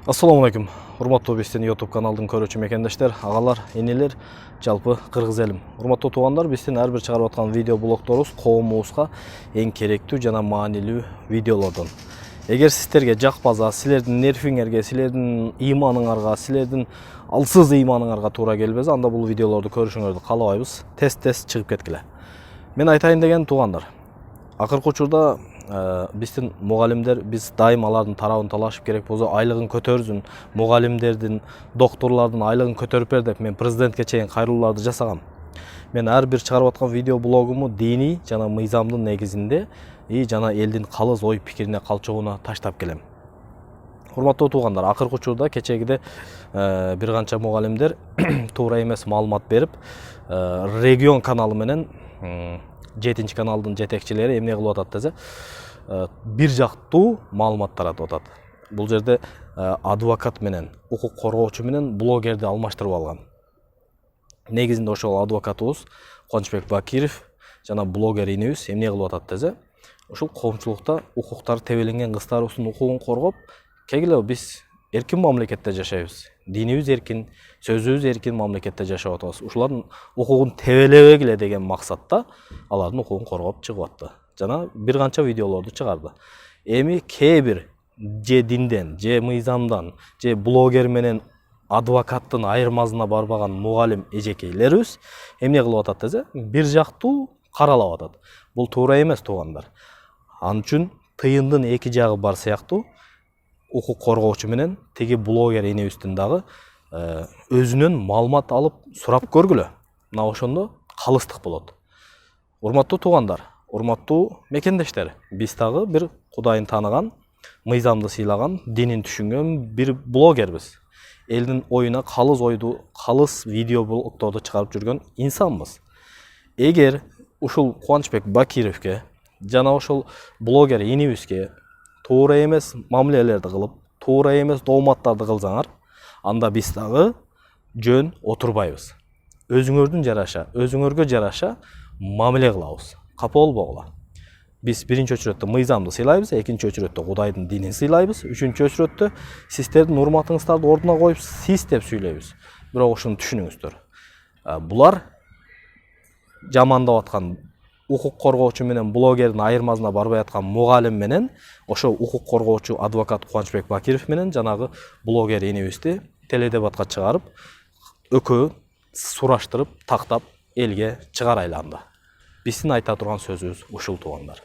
Assalamu алейкум. Урматтуу биздин YouTube каналдын көрүүчү мекендештер, агалар, энелер, жалпы кыргыз элим. Урматтуу туугандар, биздин ар бир чыгарып аткан видео блогторубуз коомубузга эң керектүү жана маанилүү видеолордон. Эгер сиздерге жакпаса, силердин нервиңерге, силердин ыйманыңарга, силердин алсыз ыйманыңарга туура келбесе, анда бул видеолорду көрүшүңөрдү каалабайбыз. Тез чыгып кеткиле. Мен айтайын деген туугандар. Акыркы учурда биздин мугалимдер, биз дайым алардын тарабын талашып, керек болсо айлыгын көтөрсүн, мугалимдердин, доктурлардын айлыгын көтөрүп бер деп мен президентке чейин кайрылууларды жасагам. Мен ар бир чыгарып аткан видео блогуму дини жана мыйзамдын негизинде жана элдин калыс ой пикирине калчогуна таштап келем. Урматтуу туугандар, акыркы учурда кечегиде бир канча мугалимдер туура эмес маалымат берип, регион каналы менен 7-чи каналдын жетекчилери эмне кылып атат десе, бир жактуу маалымат таратып атат. Бул жерде адвокат менен, укук коргоочу менен блогерди алмаштырып алган. Негизинде ошол адвокатыбыз Кубаттап Бакиров жана блогер инебиз эмне кылып атат десе, ушул коомчулукта укуктары тебеленген кыздарыбыздын укугун коргоп, кегиле биз эркин мамлекетте жашайбыз. Динибиз эркин, сөзүбүз эркин мамлекетте жашап атабыз. Ушулардын укугун тебелебегиле деген максатта алардын укугун коргоп чыгып атты. Жана бир канча видеолорду чыгарды. Эми кээ бир же динден, же мыйзамдан, же блогер менен адвокаттын айырмасына барбаган мугалим эжекейлерибиз эмне кылып атат десе, бир жактуу каралап атат. Бул туура эмес туугандар. Ал үчүн тыйындын эки жагы бар сыяктуу укук коргоочу менен теги блогер энебиздин дагы өзүнөн маалымат алып сурап көргүлө. Мына ошондо калыстык болот. Урматтуу туугандар, урматтуу мекендештер, биз дагы бир Кудайын тааныган, мыйзамды сыйлаган, динин түшүнгөн бир блогербиз. Элдин оюна калыс ойду, калыс видео блогторду чыгарып жүргөн инсанбыз. Эгер ушул Кубаттап Бакировке жана ошол блогер инибизге туура эмес мамилелерди кылып, туура эмес дооматтарды кылсаңар, анда биз дагы жөн отурбайбыз. Өзүңөргө жараша мамиле кылабыз. Капа болбогула. Биз биринчи өчүрөттө мыйзамды сыйлайбыз, экинчи өчүрөттө Кудайдын динин сыйлайбыз, үчүнчү өчүрөттө сиздердин урматыңыздарды ордуна коюп, сиз деп сүйлөйбүз. Бирок ушуну түшүнүңүздөр. Булар жамандап аткан укук коргоочу менен блогердин айырмасына барбай аткан мугалим менен ошо укук коргоочу адвокат Кубаттап Бакиров менен жанагы блогер энебизди теледебатка чыгарып, экөө сураштырып, тактап элге чыгар айланды. Биздин айта турган сөзүбүз ушул туугандар.